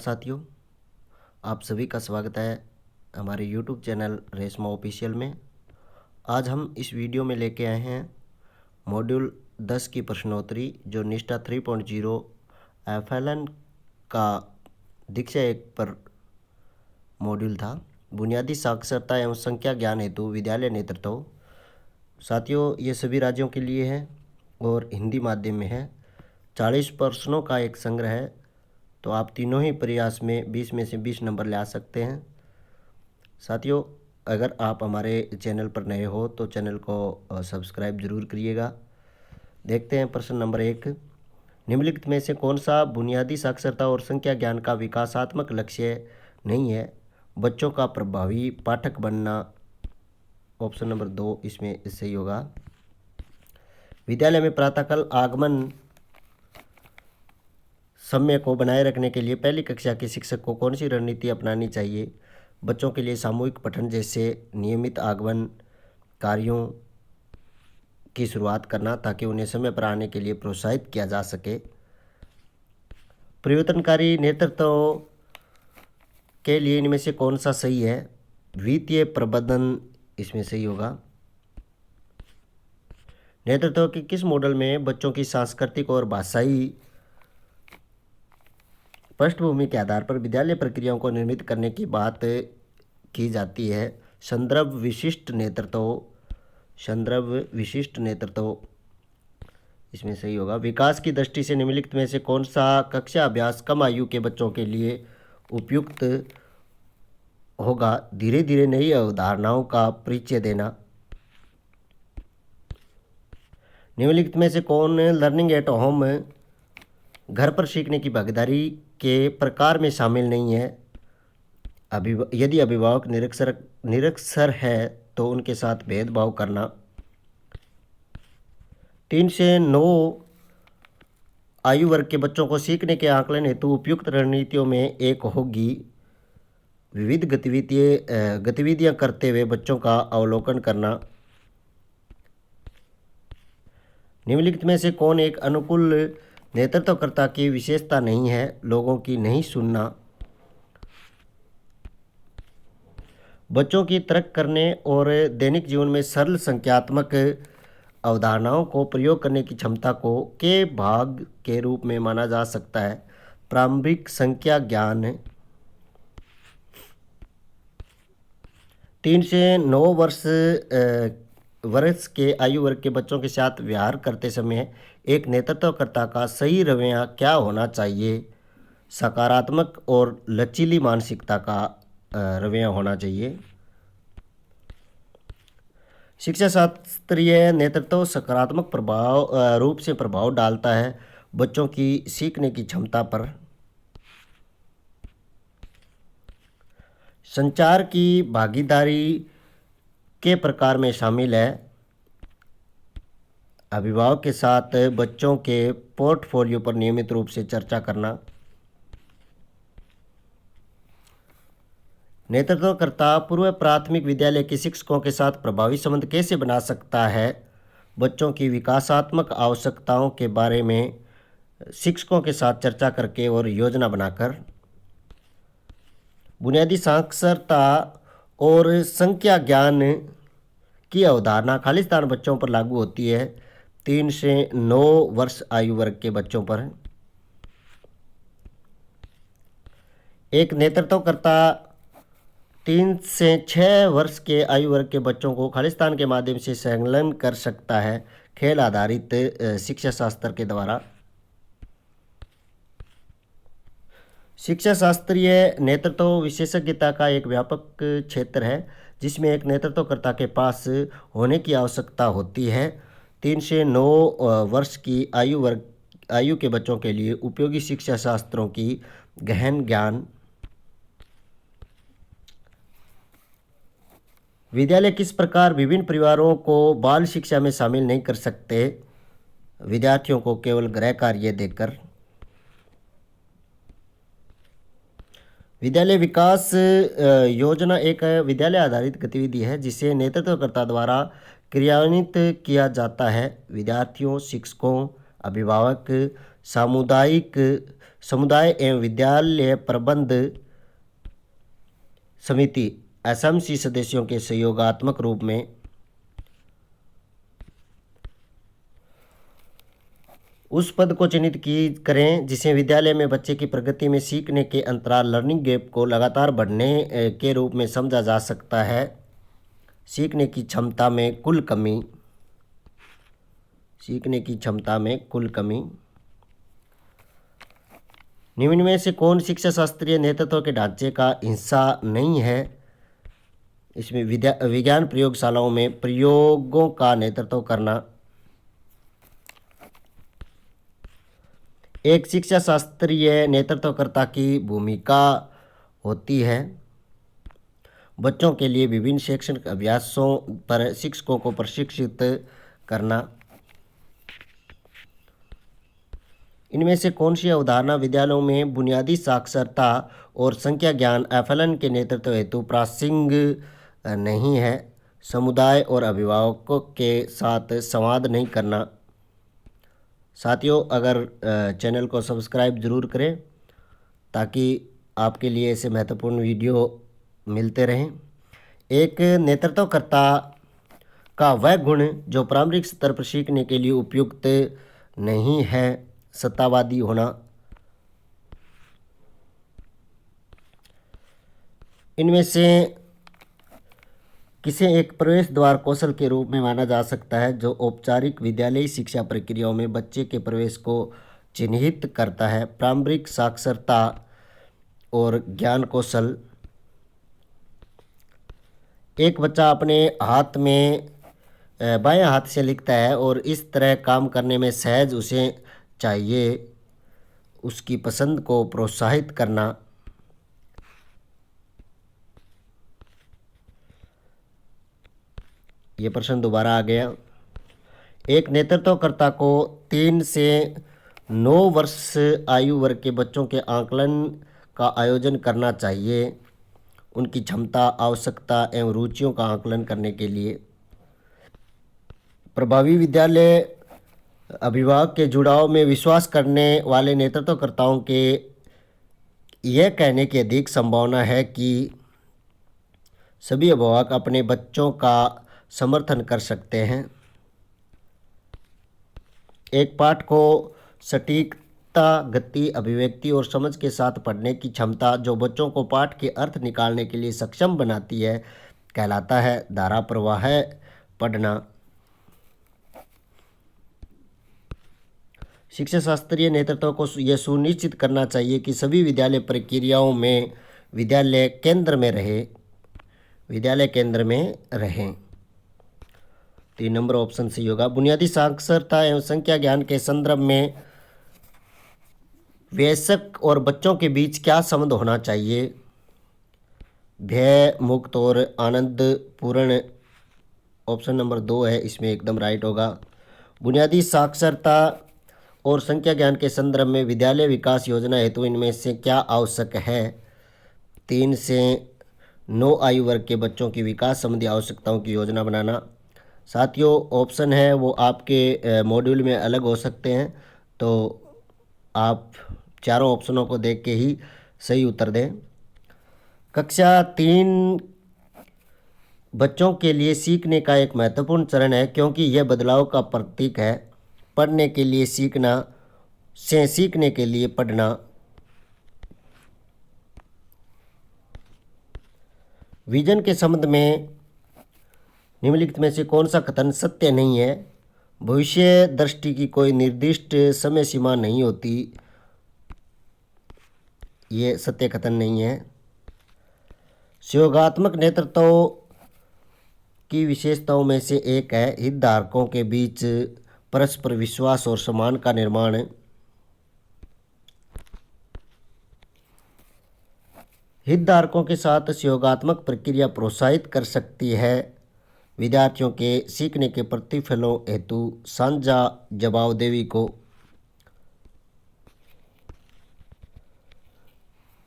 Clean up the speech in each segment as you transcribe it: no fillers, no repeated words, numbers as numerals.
साथियों, आप सभी का स्वागत है हमारे YouTube चैनल रेशमा ऑफिशियल में। आज हम इस वीडियो में लेके आए हैं मॉड्यूल 10 की प्रश्नोत्तरी जो निष्ठा 3.0 FLN का दीक्षा 1 पर मॉड्यूल था। बुनियादी साक्षरता एवं संख्या ज्ञान हेतु विद्यालय नेतृत्व। साथियों, ये सभी राज्यों के लिए है और हिंदी माध्यम में है। 40 प्रश्नों का एक संग्रह है, तो आप तीनों ही प्रयास में 20 में से 20 नंबर ले आ सकते हैं। साथियों, अगर आप हमारे चैनल पर नए हो तो चैनल को सब्सक्राइब जरूर करिएगा। देखते हैं प्रश्न नंबर 1। निम्नलिखित में से कौन सा बुनियादी साक्षरता और संख्या ज्ञान का विकासात्मक लक्ष्य नहीं है? बच्चों का प्रभावी पाठक बनना। ऑप्शन नंबर 2 इसमें सही होगा। विद्यालय में प्रातःकाल आगमन समय को बनाए रखने के लिए पहली कक्षा के शिक्षक को कौन सी रणनीति अपनानी चाहिए? बच्चों के लिए सामूहिक पठन जैसे नियमित आगमन कार्यों की शुरुआत करना ताकि उन्हें समय पर आने के लिए प्रोत्साहित किया जा सके। परिवर्तनकारी नेतृत्व के लिए इनमें से कौन सा सही है? वित्तीय प्रबंधन इसमें सही होगा। नेतृत्व के किस मॉडल में बच्चों की सांस्कृतिक और भाषाई पृष्ठभूमि के आधार पर विद्यालय प्रक्रियाओं को निर्मित करने की बात की जाती है? संदर्भ विशिष्ट नेतृत्व। संदर्भ विशिष्ट नेतृत्व इसमें सही होगा। विकास की दृष्टि से निम्नलिखित में से कौन सा कक्षा अभ्यास कम आयु के बच्चों के लिए उपयुक्त होगा? धीरे धीरे नई अवधारणाओं का परिचय देना। निम्नलिखित में से कौन लर्निंग एट होम घर पर सीखने की भागीदारी के प्रकार में शामिल नहीं है? यदि अभिभावक निरक्षर है तो उनके साथ भेदभाव करना। 3 से 9 आयु वर्ग के बच्चों को सीखने के आकलन हेतु उपयुक्त रणनीतियों में एक होगी विविध गतिविधियां करते हुए बच्चों का अवलोकन करना। निम्नलिखित में से कौन एक अनुकूल नेतृत्वकर्ता की विशेषता नहीं है? लोगों की नहीं सुनना। बच्चों की तर्क करने और दैनिक जीवन में सरल संख्यात्मक अवधारणाओं को प्रयोग करने की क्षमता को के भाग के रूप में माना जा सकता है? प्रारंभिक संख्या ज्ञान। 3 से 9 वर्ष के आयु वर्ग के बच्चों के साथ व्यवहार करते समय एक नेतृत्वकर्ता का सही रवैया क्या होना चाहिए? सकारात्मक और लचीली मानसिकता का रवैया होना चाहिए। शिक्षा शास्त्रीय नेतृत्व सकारात्मक रूप से प्रभाव डालता है बच्चों की सीखने की क्षमता पर। संचार की भागीदारी के प्रकार में शामिल है अभिभावक के साथ बच्चों के पोर्टफोलियो पर नियमित रूप से चर्चा करना। नेतृत्वकर्ता पूर्व प्राथमिक विद्यालय के शिक्षकों के साथ प्रभावी संबंध कैसे बना सकता है? बच्चों की विकासात्मक आवश्यकताओं के बारे में शिक्षकों के साथ चर्चा करके और योजना बनाकर। बुनियादी साक्षरता और संख्या ज्ञान की अवधारणा खालिस्तान बच्चों पर लागू होती है 3 से 9 वर्ष आयु वर्ग के बच्चों पर। एक नेतृत्वकर्ता 3 से 6 वर्ष के आयु वर्ग के बच्चों को खालिस्तान के माध्यम से संलग्न कर सकता है खेल आधारित शिक्षा शास्त्र के द्वारा। शिक्षा शास्त्रीय नेतृत्व विशेषज्ञता का एक व्यापक क्षेत्र है जिसमें एक नेतृत्वकर्ता के पास होने की आवश्यकता होती है। 3 से 9 वर्ष की आयु के बच्चों के लिए उपयोगी शिक्षा शास्त्रों की गहन ज्ञान। विद्यालय किस प्रकार विभिन्न परिवारों को बाल शिक्षा में शामिल नहीं कर सकते? विद्यार्थियों को केवल गृह कार्य देकर। विद्यालय विकास योजना एक विद्यालय आधारित गतिविधि है जिसे नेतृत्वकर्ता द्वारा क्रियान्वित किया जाता है। विद्यार्थियों, शिक्षकों, अभिभावक, सामुदायिक समुदाय एवं विद्यालय प्रबंध समिति एसएमसी सदस्यों के सहयोगात्मक रूप में उस पद को चिन्हित करें जिसे विद्यालय में बच्चे की प्रगति में सीखने के अंतराल लर्निंग गैप को लगातार बढ़ने के रूप में समझा जा सकता है। सीखने की क्षमता में कुल कमी, सीखने की क्षमता में कुल कमी। निम्न में से कौन शिक्षा शास्त्रीय नेतृत्व के ढांचे का हिस्सा नहीं है? इसमें विज्ञान प्रयोगशालाओं में प्रयोगों का नेतृत्व करना। एक शिक्षा शास्त्रीय नेतृत्वकर्ता की भूमिका होती है बच्चों के लिए विभिन्न शैक्षणिक अभ्यासों पर शिक्षकों को प्रशिक्षित करना। इनमें से कौन सी अवधारणा विद्यालयों में बुनियादी साक्षरता और संख्या ज्ञान एफएलएन के नेतृत्व हेतु प्रासंगिक नहीं है? समुदाय और अभिभावकों के साथ संवाद नहीं करना। साथियों, अगर चैनल को सब्सक्राइब ज़रूर करें ताकि आपके लिए ऐसे महत्वपूर्ण वीडियो मिलते रहें। एक नेतृत्वकर्ता का वह गुण जो प्रारंभिक स्तर पर सीखने के लिए उपयुक्त नहीं है, सत्तावादी होना। इनमें से किसे एक प्रवेश द्वार कौशल के रूप में माना जा सकता है जो औपचारिक विद्यालयी शिक्षा प्रक्रियाओं में बच्चे के प्रवेश को चिन्हित करता है? प्रारंभिक साक्षरता और ज्ञान कौशल। एक बच्चा अपने हाथ में बाएं हाथ से लिखता है और इस तरह काम करने में सहज उसे चाहिए। उसकी पसंद को प्रोत्साहित करना। ये प्रश्न दोबारा आ गया। एक नेतृत्वकर्ता को 3 से 9 वर्ष आयु वर्ग के बच्चों के आकलन का आयोजन करना चाहिए उनकी क्षमता, आवश्यकता एवं रुचियों का आकलन करने के लिए। प्रभावी विद्यालय अभिभावक के जुड़ाव में विश्वास करने वाले नेतृत्वकर्ताओं के यह कहने की अधिक संभावना है कि सभी अभिभावक अपने बच्चों का समर्थन कर सकते हैं। एक पाठ को सटीकता, गति, अभिव्यक्ति और समझ के साथ पढ़ने की क्षमता जो बच्चों को पाठ के अर्थ निकालने के लिए सक्षम बनाती है कहलाता है धारा प्रवाह पढ़ना। शिक्षा शास्त्रीय नेतृत्व को यह सुनिश्चित करना चाहिए कि सभी विद्यालय प्रक्रियाओं में विद्यालय केंद्र में रहें। 3 नंबर ऑप्शन सही होगा। बुनियादी साक्षरता एवं संख्या ज्ञान के संदर्भ में वयस्क और बच्चों के बीच क्या संबंध होना चाहिए? भय मुक्त और आनंदपूर्ण। ऑप्शन नंबर 2 है इसमें एकदम राइट होगा। बुनियादी साक्षरता और संख्या ज्ञान के संदर्भ में विद्यालय विकास योजना हेतु इनमें से क्या आवश्यक है? 3 से 9 आयु वर्ग के बच्चों की विकास संबंधी आवश्यकताओं की योजना बनाना। साथियों, ऑप्शन है वो आपके मॉड्यूल में अलग हो सकते हैं, तो आप चारों ऑप्शनों को देख के ही सही उत्तर दें। कक्षा 3 बच्चों के लिए सीखने का एक महत्वपूर्ण चरण है क्योंकि यह बदलाव का प्रतीक है। पढ़ने के लिए सीखना से सीखने के लिए पढ़ना। विजन के संबंध में निम्नलिखित में से कौन सा कथन सत्य नहीं है? भविष्य दृष्टि की कोई निर्दिष्ट समय सीमा नहीं होती। ये सत्य कथन नहीं है। सहयोगात्मक नेतृत्व की विशेषताओं में से एक है हितधारकों के बीच परस्पर विश्वास और सम्मान का निर्माण। हितधारकों के साथ सहयोगात्मक प्रक्रिया प्रोत्साहित कर सकती है विद्यार्थियों के सीखने के प्रतिफलों हेतु साझा जवाबदेही को।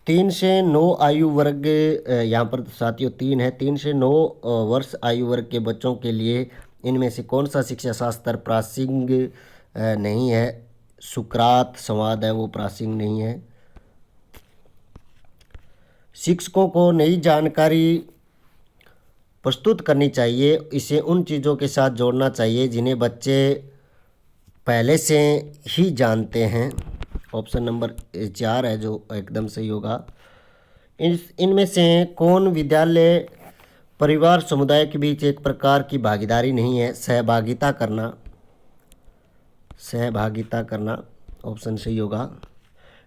3 से 9 आयु वर्ग, यहाँ पर साथियों 3 है। 3 से 9 वर्ष आयु वर्ग के बच्चों के लिए इनमें से कौन सा शिक्षा शास्त्र प्रासंगिक नहीं है? सुकरात संवाद है वो प्रासंगिक नहीं है। शिक्षकों को नई जानकारी प्रस्तुत करनी चाहिए, इसे उन चीज़ों के साथ जोड़ना चाहिए जिन्हें बच्चे पहले से ही जानते हैं। ऑप्शन नंबर 4 है जो एकदम सही होगा। इनमें से कौन विद्यालय परिवार समुदाय के बीच एक प्रकार की भागीदारी नहीं है? सहभागिता करना, सहभागिता करना ऑप्शन सही होगा।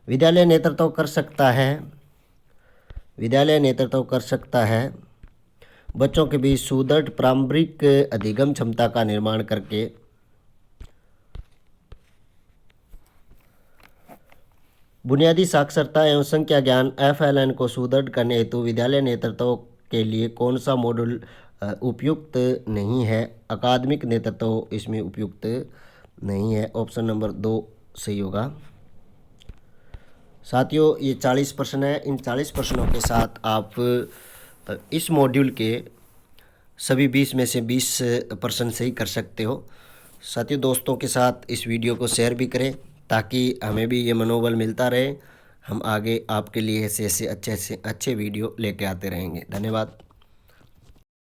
विद्यालय नेतृत्व कर सकता है, विद्यालय नेतृत्व कर सकता है बच्चों के बीच सुदृढ़ प्रारंभिक अधिगम क्षमता का निर्माण करके। बुनियादी साक्षरता एवं संख्या ज्ञान FLN को सुदृढ़ करने हेतु विद्यालय नेतृत्व के लिए कौन सा मॉड्यूल उपयुक्त नहीं है? अकादमिक नेतृत्व इसमें उपयुक्त नहीं है। ऑप्शन नंबर 2 सही होगा। साथियों, ये 40 प्रश्न है। इन 40 प्रश्नों के साथ आप इस मॉड्यूल के सभी 20 में से 20 प्रश्न सही कर सकते हो। साथियों, दोस्तों के साथ इस वीडियो को शेयर भी करें ताकि हमें भी ये मनोबल मिलता रहे। हम आगे आपके लिए ऐसे अच्छे वीडियो लेके आते रहेंगे। धन्यवाद।